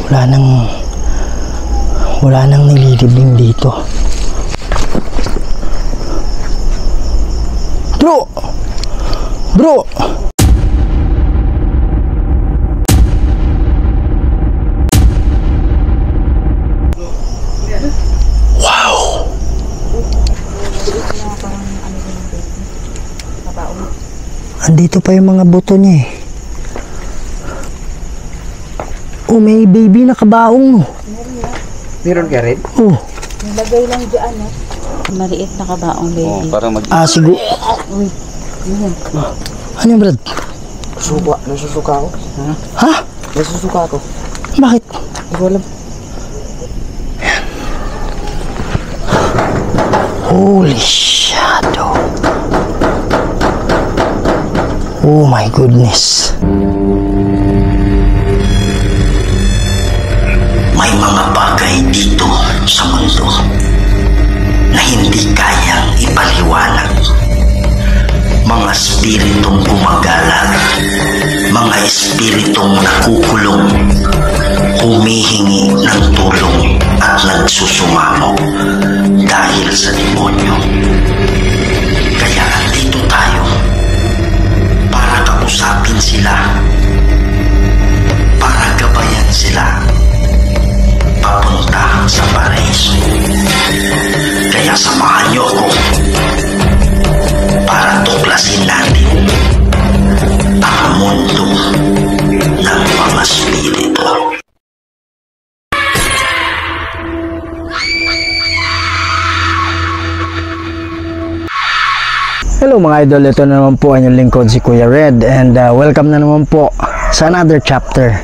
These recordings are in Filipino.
wala nang nililibing dito. Bro! Wow! Andito pa yung mga buto niya eh. Oh, may baby na kabaong. Meron ka rin? Oh. Nilagay lang dyan, eh. Maliit na kabaong baby. Para mag... Siguro. Uy, yun. Ano yung Brad? Nasusuka ako. Ha? Nasusuka ako. Bakit? Hindi ko alam. Holy shadow. Oh my goodness. May mga bagay dito sa mundo na hindi kayang ipaliwanag. Mga espiritong gumagala, mga espiritong nakukulong, humihingi ng tulong at nagsusumamo dahil sa demonyo. Kaya andito tayo para kausapin sila, para gabayan sila papunta sa paraiso. Kaya samahan niyo ako para tuklasin natin ang mundo ng mga spirito. Hello mga idol, ito na naman po ang inyong lingkod si Kuya Red, and welcome na naman po sa another chapter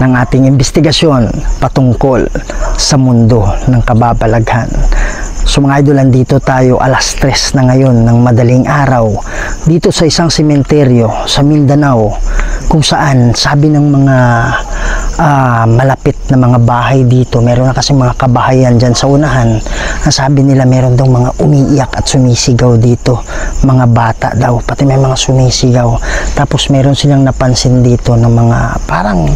ng ating investigasyon patungkol sa mundo ng kababalaghan. So mga idol, andito tayo alas 3 na ngayon ng madaling araw dito sa isang sementeryo sa Mindanao, kung saan sabi ng mga malapit na mga bahay dito, meron na kasi mga kabahayan dyan sa unahan, ang sabi nila meron daw mga umiiyak at sumisigaw dito, mga bata daw, pati may mga sumisigaw. Tapos meron silang napansin dito ng mga parang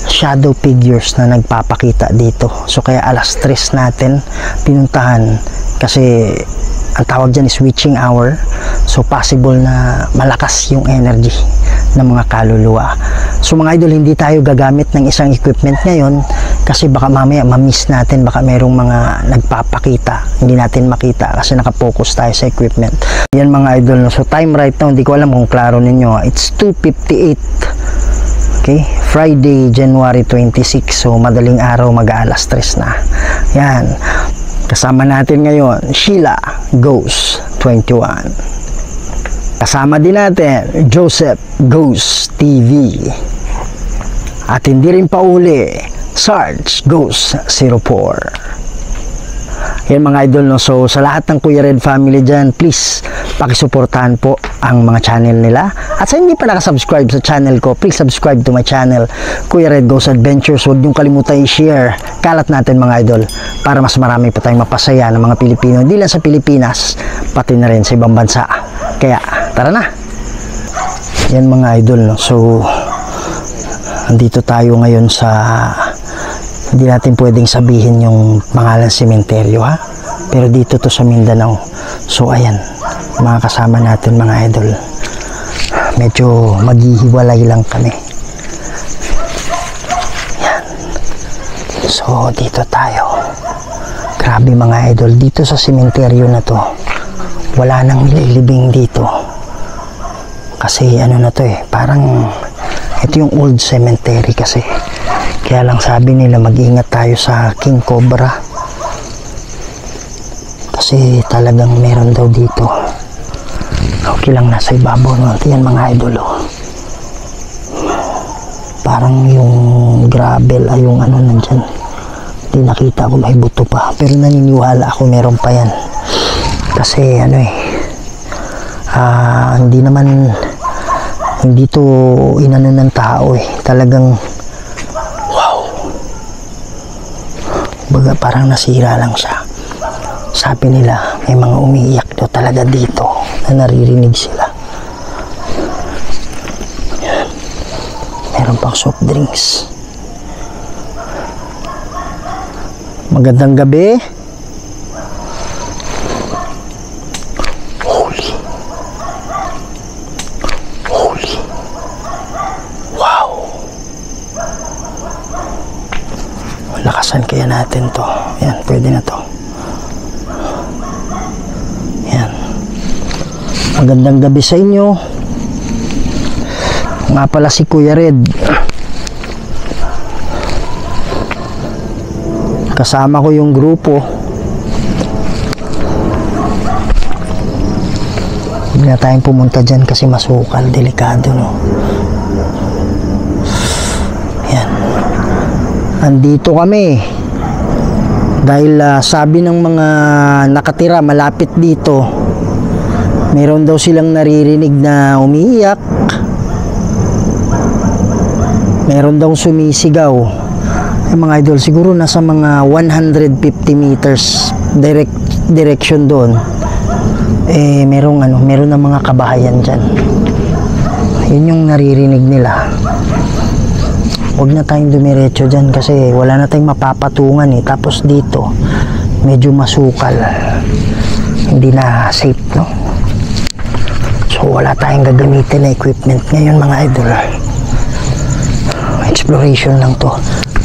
shadow figures na nagpapakita dito. So kaya alas 3 natin pinuntahan, kasi ang tawag dyan is witching hour. So possible na malakas yung energy ng mga kaluluwa. So mga idol, hindi tayo gagamit ng isang equipment ngayon kasi baka mamaya ma-miss natin, baka merong mga nagpapakita, hindi natin makita kasi nakapokus tayo sa equipment. Yan mga idol, so time right now, hindi ko alam kung klaro ninyo, it's 2:58. Okay, Friday, January 26. So madaling araw, mag-aalas 3 na. Yan, kasama natin ngayon Sheila Ghost 21. Kasama din natin Joseph Ghost TV. At hindi rin pauli, Sarge Ghost 04. Yan mga idol, no? So sa lahat ng Kuya Red family dyan, please pakisuportahan po ang mga channel nila. At sa hindi pa nakasubscribe sa channel ko, please subscribe to my channel, Kuya Red Ghost Adventures. Huwag niyong kalimutan i-share. Kalat natin mga idol, para mas marami pa tayong mapasaya ng mga Pilipino, hindi lang sa Pilipinas, pati na rin sa ibang bansa. Kaya tara na. Yan mga idol, no? So andito tayo ngayon sa, hindi natin pwedeng sabihin yung pangalan sementeryo, ha, pero dito to sa Mindanao. So ayan, mga kasama natin mga idol, medyo maghihiwalay lang kami. Yan. So dito tayo. Grabe mga idol, dito sa sementeryo na to, wala nang nililibing dito. Kasi ano na to eh, parang ito yung old cemetery kasi. Kaya lang sabi nila mag-ingat tayo sa King Cobra. Kasi talagang meron daw dito. Okay lang, nasa ibabaw natin yan mga idol. Parang yung gravel ay yung ano nandyan. Hindi nakita ko, may buto pa. Pero naniniwala ako meron pa yan. Kasi ano eh, hindi to inano ng tao eh. Talagang wow, baga parang nasira lang siya. Sabi nila may mga umiiyak daw talaga dito na naririnig sila. Yan. Meron pang soft drinks. Magandang gabi. Holy. Holy. Wow. Lakasan kaya natin to. Yan, pwede na to. Yan. Magandang gabi sa inyo. Nga pala si Kuya Red. Kasama ko yung grupo. Huwag na tayong pumunta dyan kasi masukal, delikado, no? Yan. Andito kami dahil sabi ng mga nakatira malapit dito, meron daw silang naririnig na umiiyak, meron daw sumisigaw. Yung mga idol, siguro nasa mga 150 meters direction doon, meron na mga kabahayan dyan. Yun yung naririnig nila. Huwag na tayong dumiretso dyan kasi wala na tayong mapapatungan tapos dito medyo masukal, hindi na safe, no? So wala tayong gagamitin na equipment ngayon, mga idol. Exploration lang to.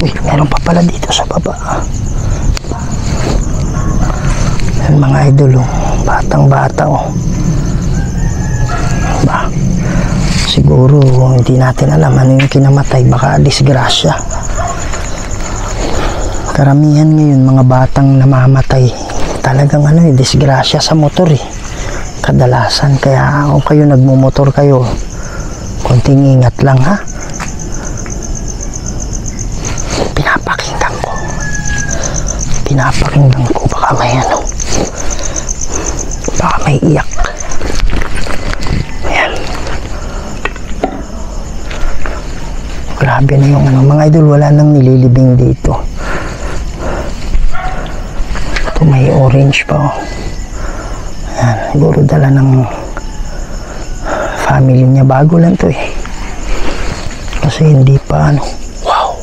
Uy, meron pa pala dito sa baba. Yan, mga idol, batang bata, ba, siguro hindi natin alam ano yung kinamatay, baka disgrasya. Karamihan ngayon mga batang namamatay talagang disgrasya sa motor, kadalasan. Kaya kung kayo nagmumotor kayo, konting ingat lang, ha. Pinapakinggan ko baka may iyak. Ayan. Grabe na yung mga idol, wala nang nililibing dito. Ito may orange pa, Ayan, siguro dala ng family niya, bago lang to kasi hindi pa wow,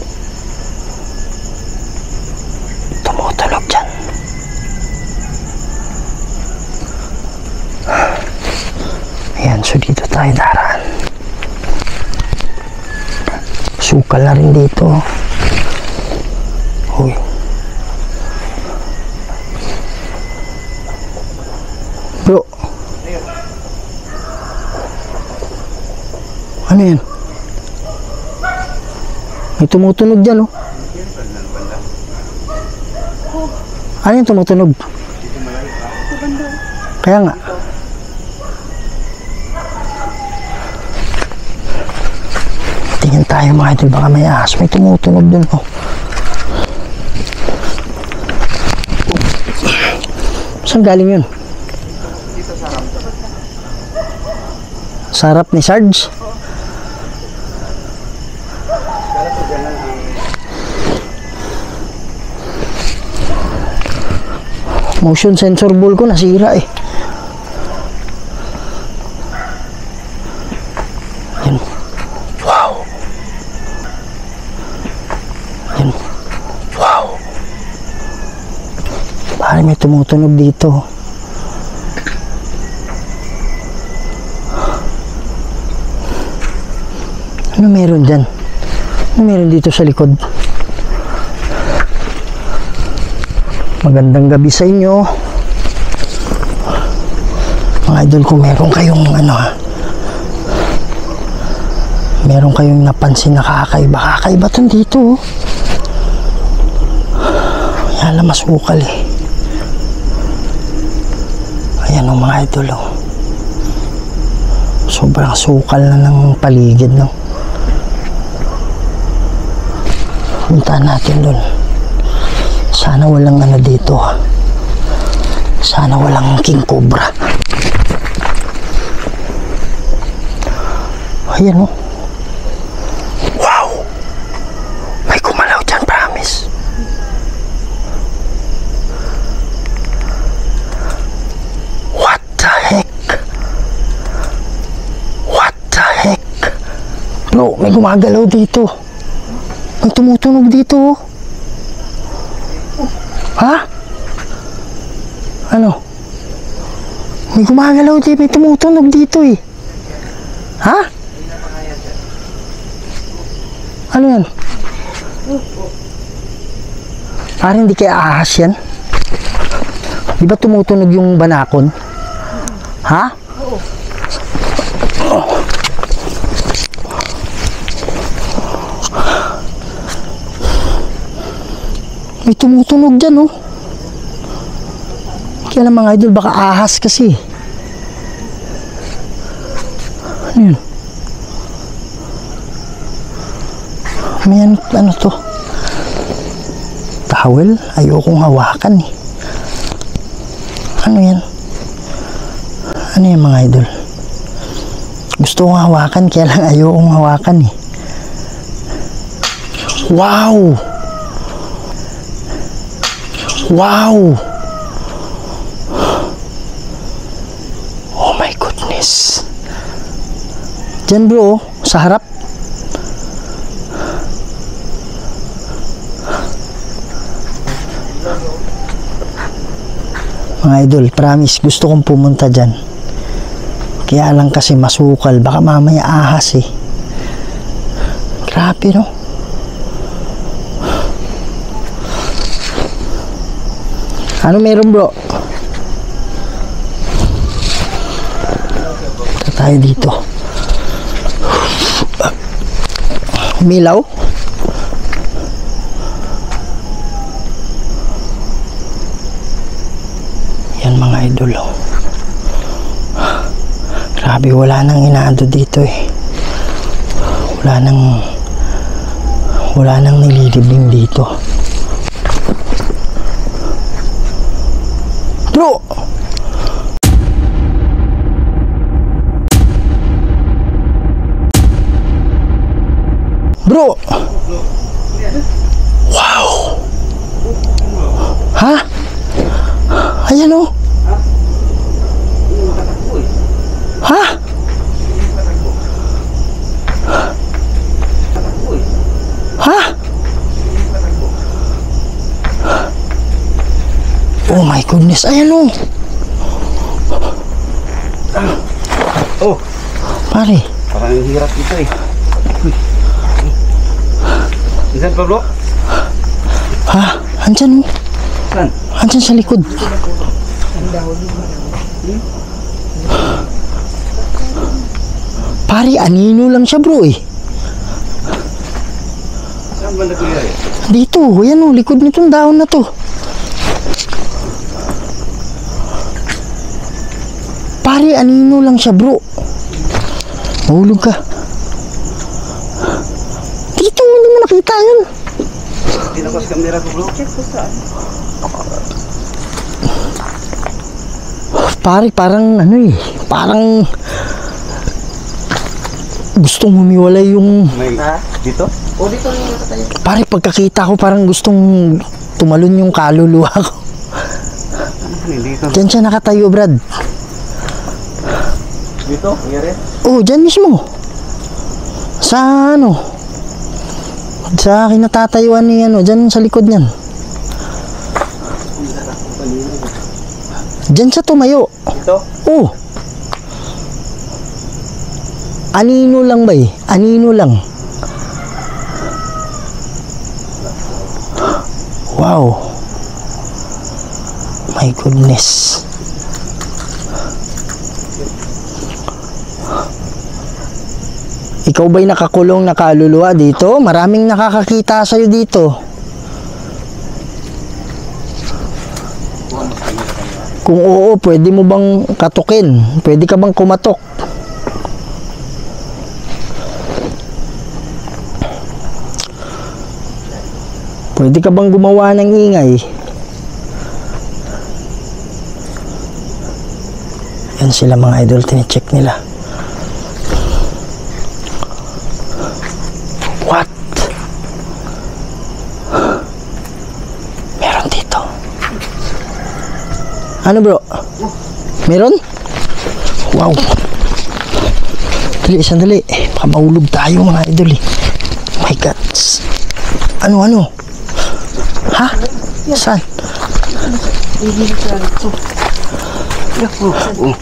tumutunog dyan. Ayan, so dito tayo daraan. Sukal na rin dito. Uy, bro, ano yan? May tumutunog dyan, Ano yung tumutunog? Kaya nga. Tingin tayo, mga idol, baka may ahas. May tumutunog dun, Saan galing yun? Sarap ni Sarge? Motion sensor ball ko nasira Yan. Wow. Yan. Wow. Parang may tumutunog dito. Ano meron dyan? Ano meron dito sa likod? Magandang gabi sa inyo, mga idol. Kung meron kayong meron kayong napansin na kakaiba tong dito, yan na masukal ayan mga idol, sobrang sukal na ng paligid, puntahan natin doon. Sana walang dito, sana walang king cobra. Ayan, wow, may kumalaw dyan, promise. What the heck? What the heck? Bro, may gumagalaw dito, may tumutunog dito. Ha? Ano? May gumagalaw dito, may tumutunog dito eh. Ha? Ano yan? Parang hindi kaya ahas yan? Di ba tumutunog yung banakon? Ha? Oo. May tumutunog dyan, oh. Kaya lang mga idol, baka ahas kasi. Ano yun? May ano to? Towel? Ayokong hawakan eh. Ano yan? Ano yan mga idol? Gusto kong hawakan, kaya lang ayokong hawakan eh. Wow! Wow! Oh my goodness. Diyan bro, sa harap. Mga idol, promise, gusto kong pumunta dyan. Kaya lang kasi masukal, baka mamaya ahas eh. Grabe no? Ano meron bro? Ito tayo dito. Milaw? Yan mga idol. Grabe, wala nang inaado dito eh. Wala nang nililibing dito. Bro! Bro! Wow! Ha? Ayan o. Ha? Ha? Oh my goodness, ayan o. Oh, Pare, parang hirap dito eh. Saan pa bro? ha? Andyan o. Saan? Andyan sa likod. Pare, anino lang siya bro eh. Saan ba nagkuyari? Dito, yan o, likod nitong dahon na to. Pare, anino lang siya bro. Mahulog ka. Dito, hindi mo nakita yun. Tinakos kamera ko bro. Pare, parang ano eh, parang gustong humiwalay yung... May, dito? O dito yung nakatayo. Pare, pagkakita ko parang gustong tumalon yung kaluluwa ko. Dito. Diyan siya nakatayo, Brad. Dito? Nangyari? Oh, dyan mismo. Sa ano? Sa kinatatayuan ni ano, dyan sa likod niyan. Dyan siya tumayo. Dito? Oh. Anino lang ba eh? Anino lang. Wow. My goodness. Ikaw ba'y nakakulong na kaluluwa dito? Maraming nakakakita sa'yo dito. Kung oo, pwede mo bang katukin? Pwede ka bang kumatok? Pwede ka bang gumawa ng ingay? Yan sila mga idol, tine-check nila. What? Meron dito. Ano bro? Meron? Wow. Dali, sandali. Baka mahulog tayo mga idol eh. Oh my God. Ano? Ha? Saan? Oh.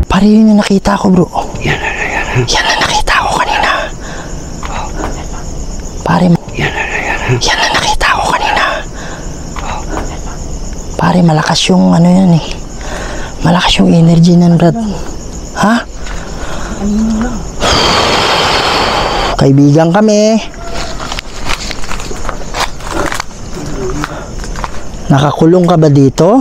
Pare, yun yung nakita ko, bro. Yan. Yan ang nakita ko kanina. Pare, Yan. yan ang nakita ko kanina. Pare, malakas yung ano yan eh. Malakas yung energy nan, Brad. Ha? Kaibigan kami. Nakakulong ka ba dito?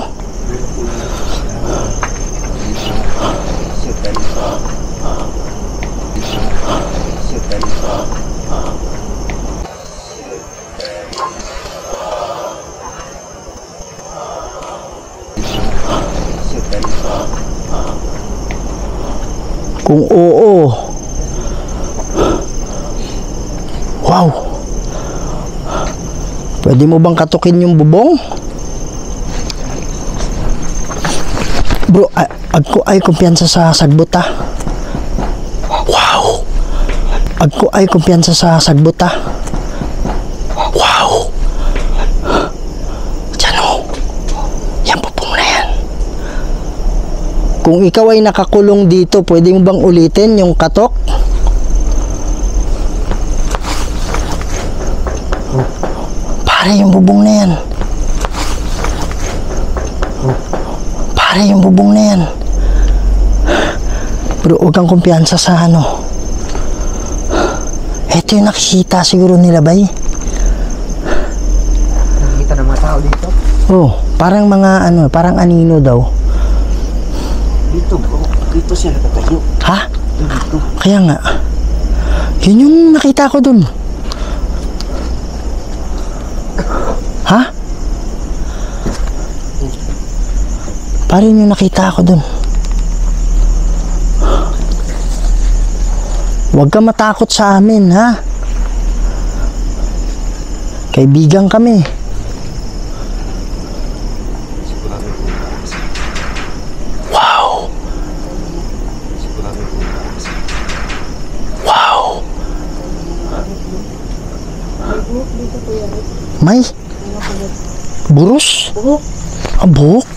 Kung oo. Wow. Pwede mo bang katukin yung bubong? Bro, agko ay kumpiyansa sa sagbot ah. Wow. Agko ay kumpiyansa sa sagbot ah. Wow. Diyan o. Yan bubong na yan. Kung ikaw ay nakakulong dito, pwede mo bang ulitin yung katok? Pare, yung bubong na yan. Pare, yung bubong na yan. Bro, huwag kang kumpiyansa sa ano. Ito yung nakikita siguro nila, bay. Nakikita ng mga tao dito? Oh, parang mga ano, parang anino daw. Dito bro. Dito siya nakatayo. Ha? Dito. Kaya nga. Yun yung nakita ko dun. Ha? Parang yung nakita ko dun. Huwag ka matakot sa amin, ha? Kaibigan kami. Wow. Wow. May? Burus? Buhok. Ah, buhok?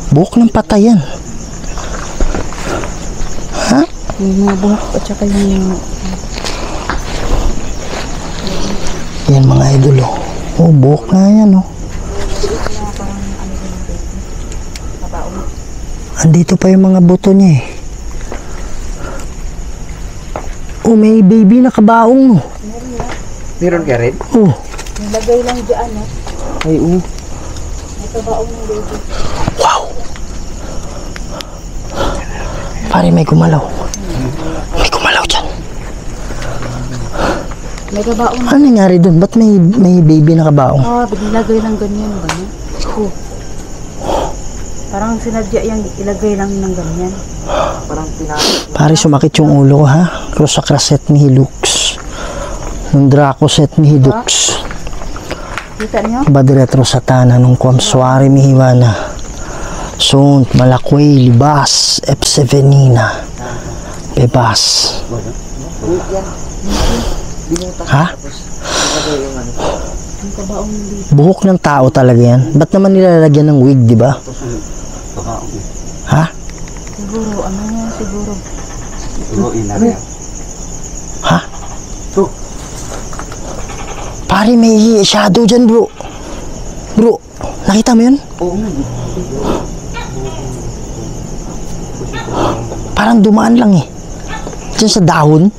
Buhok ng patayan. Ha? May mga buhok at saka yung Yan mga idol, oh. Oh, buhok na yan, oh. Andito pa yung mga buto niya, eh. Oh, may baby na kabaong, no. Meron ka rin? Oh, nilagay lang dyan, no? Ay, oo. May kabaong ng baby. wow. Pare, may gumalaw. May gumalaw dyan. May kabaong. Ano nangyari dun? Ba't may baby na kabaong? Nilagay lang ganyan ba? Oh. Parang sinadya yung ilagay lang ng ganyan. Parang pinakit. Pare, sumakit yung ulo ko, ha? Krosakraset mi hilux. Nung Dracoset mi hilux. Kita niyo? Badiretro satana nung komswari mi hiwana. Sunt malakway libas epsevenina. Bebas. Ha? Ang kabaong ng baby. Buhok ng tao talaga yan. Ba't naman nilalagyan ng wig, di ba? Ha? Siguro, ano nga siguro. Oo, inari. Ha? To. Pare, may shadow dyan, bro. Bro, nakita mo yun? Oo, Parang dumaan lang eh. Diyan sa dahon.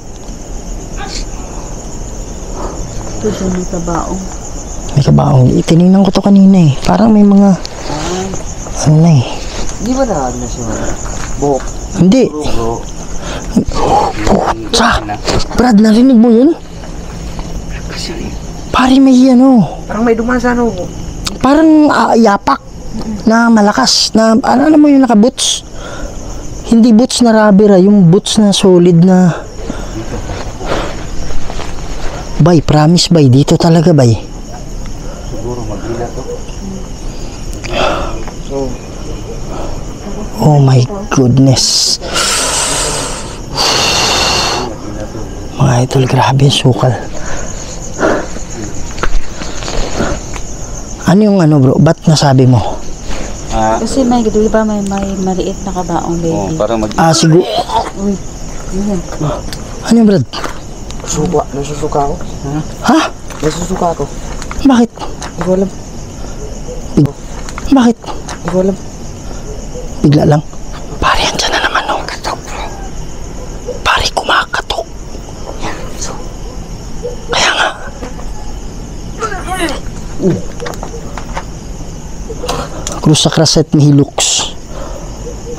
Ito siya may kabaong. May kabaong. Tinignan ko to kanina eh. Parang may mga... Ano na eh. Di ba na siya? Buhok. Hindi. Bro. Sa! Brad, narinig mo yun? Pare, may ano. Parang may dumaan sa ano. Parang yapak na malakas. Na, ano mo yung naka-boots? Hindi boots na rubber ah. Yung boots na solid na... Bay, promise bay. Dito talaga bay. Siguro mag-ila to. Oh my goodness. Mga idol, grabe yung sukal. Ano yung ano bro? Ba't nasabi mo? Kasi may, di ba may maliit na kabaong baby. Para mag... Siguro. Uy, yun. Ano yung brad? Nasusuka ako. Ha? Nasusuka ako. Bakit? Hindi ko alam. Bakit? Hindi ko alam. Bigla lang. Pare, andyan na naman oh. Pare, kumakatok. Kaya nga. Cruz sa kraset mihilux.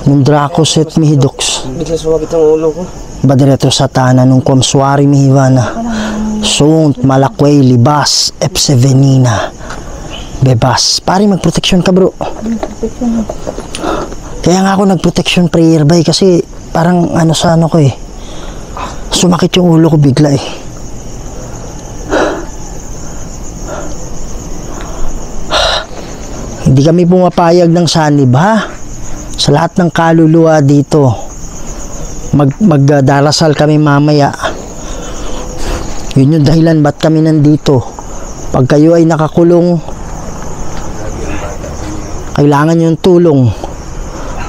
Nung Draco set mihidux. Bigla suwagit ang ulo ko. Badireto sa tanan nung komswari mihivana. Sunt, malakway, libas, epsevenina. Bebas. Pare, magproteksyon ka bro. Kaya nga ako nagprotection prayer bay kasi parang ano sa ano ko eh. Sumakit yung ulo ko bigla eh. Hindi kami pumapayag ng sanib ha. Sa lahat ng kaluluwa dito. Magdarasal kami mamaya. Yun yung dahilan ba't kami nandito. Pag kayo ay nakakulong, kailangan yung tulong.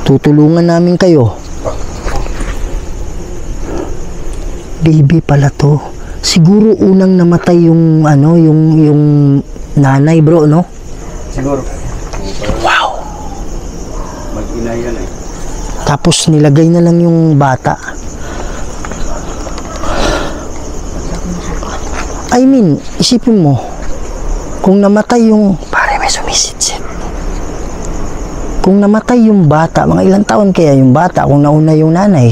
Tutulungan namin kayo. Baby pala to. Siguro unang namatay yung ano, yung nanay bro, no? Siguro. Wow. Mag-ina yan eh. Tapos nilagay na lang yung bata. I mean, isipin mo, kung namatay yung, pare may sumisitsit. Kung namatay yung bata, mga ilang taon kaya yung bata kung nauna yung nanay?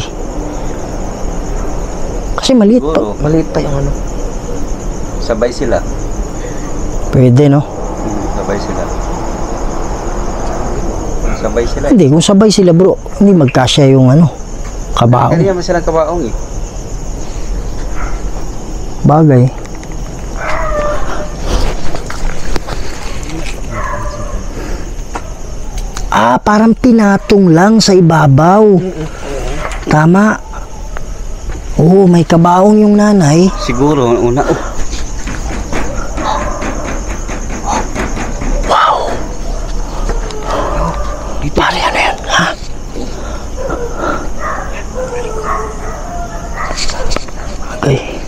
Kasi maliit pa. Siguro, maliit pa yung ano. Sabay sila. Pwede, no? Sabay sila. Sabay sila. Hindi, kung sabay sila bro, hindi magkasya yung ano, kabaong. Kaya naman silang kabaong eh. Bagay. Parang pinatong lang sa ibabaw. Tama. Oo, may kabaong yung nanay. Siguro, una. Oh. Wow. Pare, ano yan? Ha? Okay.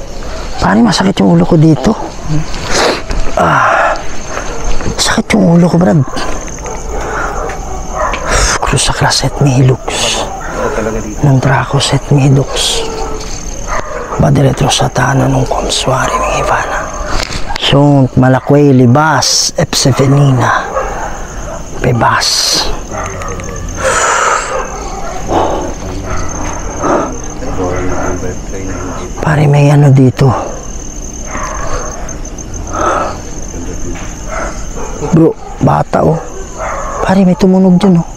Pare, masakit yung ulo ko dito. Sakit yung ulo ko, Brad. Cruz sa kraset mihilux. Ng Draco set mihidux. Badiretro sa tanan ng komswari ng Ivana. Sunt, malakway, libas, epsevenina. Bebas. Pare, may ano dito. Bro, bata oh. Pare, may tumunog dyan oh.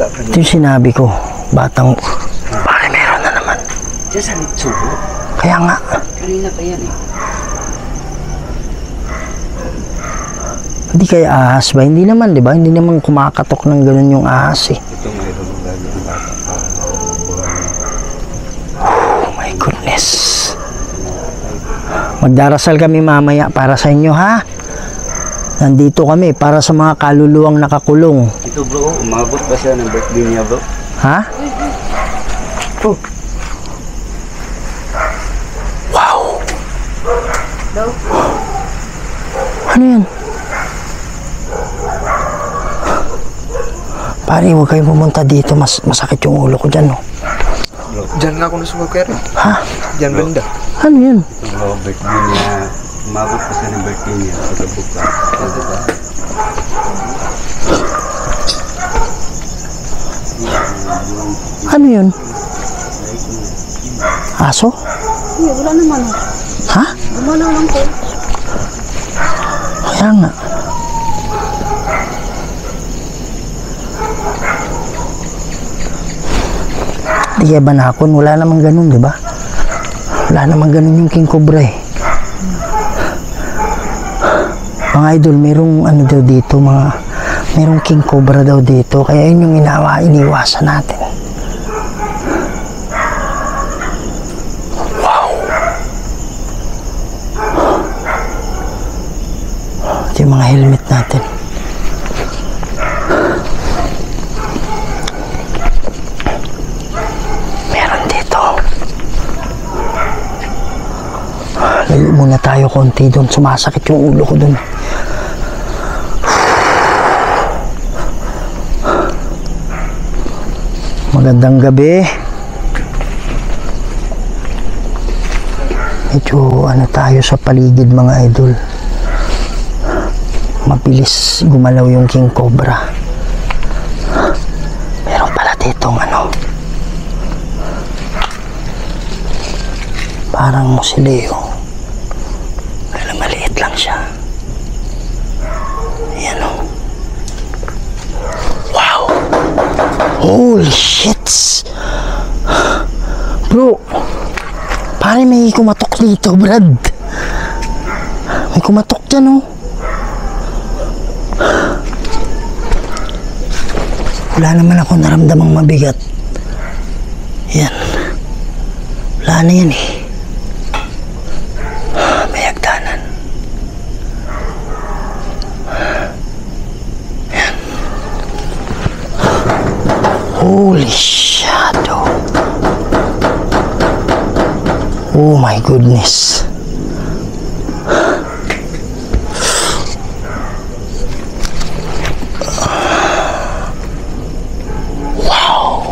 Ito yung sinabi ko. Batang, pare, meron na naman. Diyan sa litsugo. Kaya nga. Kanina pa yan eh. Hindi kaya ahas ba? Hindi naman, di ba? Hindi naman kumakatok ng ganun yung ahas eh. Ito mayroon ng lagi ang bata. Oh my goodness. Magdarasal kami mamaya para sa inyo ha. Nandito kami para sa mga kaluluwang nakakulong. Ito bro, umabot pa siya ng birthday niya bro. Ha? Oh. Wow. Ano yan? Pare, huwag kayong pumunta dito. Masakit yung ulo ko dyan, no? Diyan nga ako nasumakir. Ha? Diyan banda. Ano yan? Bro, birthday niya. Umabot pa siya ng birthday niya. Pagkabuk pa. Diba? Ano yun? Aso? Hindi, wala naman. Ha? Gumalaw lang po. Kaya nga. Di kaya banakon, wala namang ganun, di ba? Wala namang ganun yung king cobra eh. Mga idol, merong ano daw dito, merong king cobra daw dito, kaya yun yung iniwasan natin. Ito yung mga helmet natin. Meron dito. Layo muna tayo konti doon. Sumasakit yung ulo ko doon. Magandang gabi. Medyo ano tayo sa paligid mga idol. Mabilis gumalaw yung king cobra. Meron pala ditong ano, parang musileo. Kaya maliit lang siya. Ayan o. Wow! Holy shit! Bro, pare may kumatok dito, Brad. May kumatok dyan, oh. Wala naman ako naramdamang mabigat. Yan. Wala na yan, eh. May hagdanan. Yan. Holy shadow. Oh my goodness. Wow.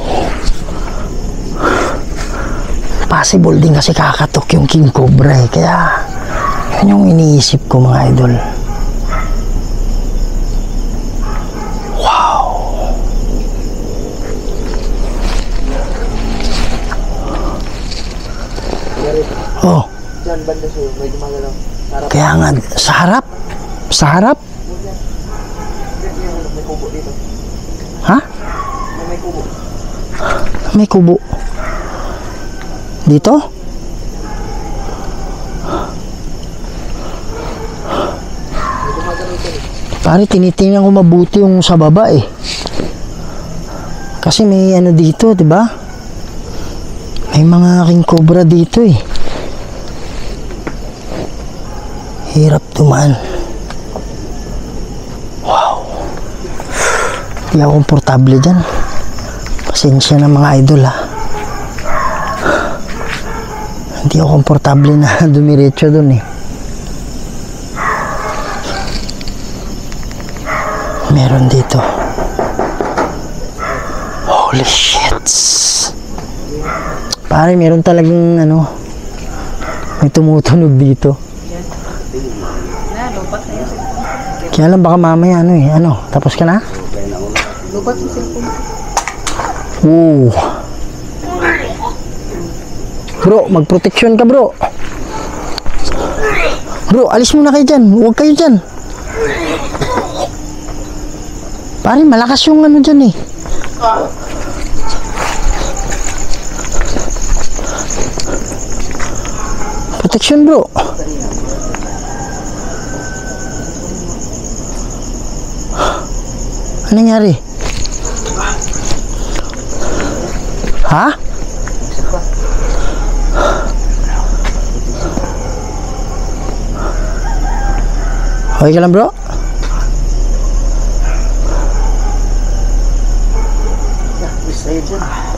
Possible din kasi kakatok yung king cobra eh. Kaya yun yung iniisip ko mga idol. Wow. Oh. Diyan, banda sa'yo, may gumagalaw. Kaya nga, sa harap? Sa harap? May kubo dito. Ha? May kubo. May kubo. Dito? Pare, tinitingnan ko mabuti yung sa baba eh. Kasi may ano dito, di ba? May mga king cobra dito eh. Hirap dumaan. Wow. Hindi ako komportable dyan. Pasensya na mga idol ha. Hindi ako komportable na dumiretso dun eh. Meron dito. Holy shit. Pare, meron talagang ano, may tumutunog dito. Kaya lang baka mamaya ano eh, ano, tapos ka na? Lubat yung cellphone. Wow. Bro, mag-protection ka bro. Bro, alis muna kayo dyan. Huwag kayo dyan. Pare, malakas yung ano dyan eh. Protection bro. Ano nangyari? Ha? Okay ka lang bro?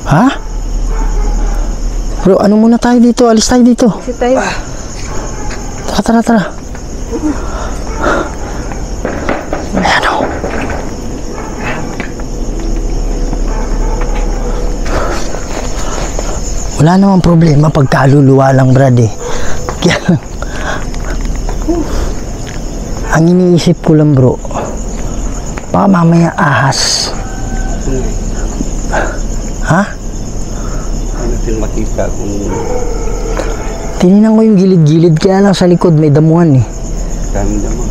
Ha? Bro, ano muna tayo dito? Alis tayo dito. Kasi tayo. Tara. Ayan o. Wala namang problema pag kaluluwa lang, Brad eh. Kaya, ang iniisip ko lang bro, baka mamaya ahas. Ha? Ano natin makita kung Tininan ko yung gilid-gilid, kaya lang sa likod may damuhan eh. kami naman.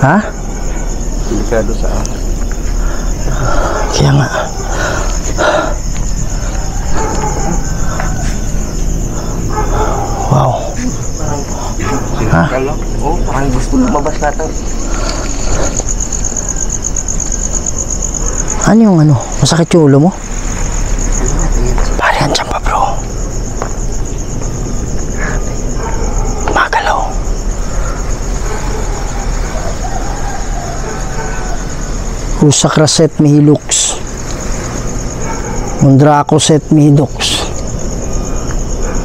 Ha? Delikado sa ahas. Kaya nga. Wow. Ha? Sinakal, oh, parang gusto lumabas natin. Ano yung ano? Masakit yung ulo mo? Pare, andyan pa bro. Magalaw. Usak raset mihi lux. Mundrako set mihi dux.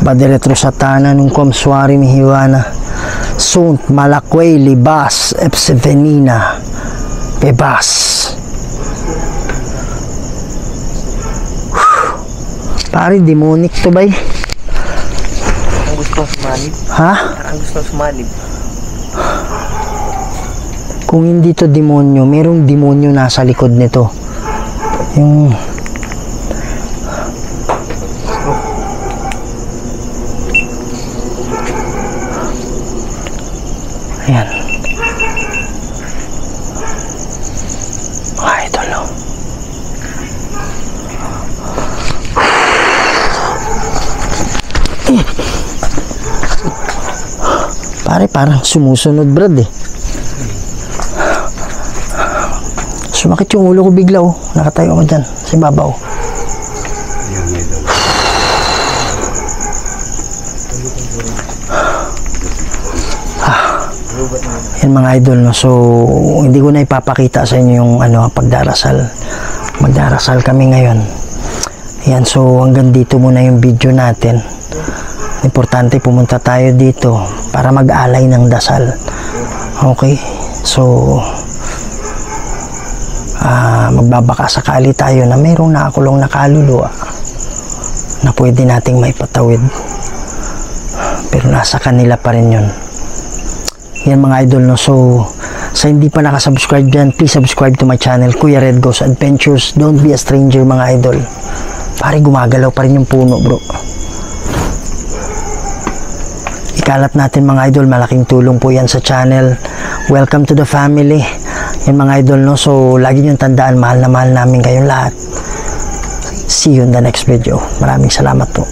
Badiretro satana nung komswari mihiwana. Sunt malakway libas epsevenina. Bebas. Pare, demonic to bay. Ang gusto kong sumanib. Ha? Ang gusto kong sumanib. Kung hindi to demonyo, merong demonyo nasa likod nito. Yung ayan. Mga idol, no? Pare, parang sumusunod, brad, eh. Sumakit yung ulo ko bigla, oh. Nakatayo ako dyan, sa ibabaw. Yan, idol. Yan mga idol, no? So, hindi ko na ipapakita sa inyo yung pagdarasal. Magdarasal kami ngayon. Yan, so hanggang dito muna yung video natin. Importante pumunta tayo dito para mag-alay ng dasal. Okay? So, magbabaka sakali tayo na mayroong nakakulong na kaluluwa na pwede nating maipatawid. Pero nasa kanila pa rin yun. Yan mga idol, no? So, sa hindi pa nakasubscribe dyan, please subscribe to my channel, Kuya Red Goes Adventures. Don't be a stranger mga idol. Pare, gumagalaw pa rin yung puno, bro. Ikalat natin mga idol, malaking tulong po yan sa channel. Welcome to the family. Yan mga idol, no? So, lagi niyong tandaan, mahal na mahal namin kayong lahat. See you in the next video. Maraming salamat po.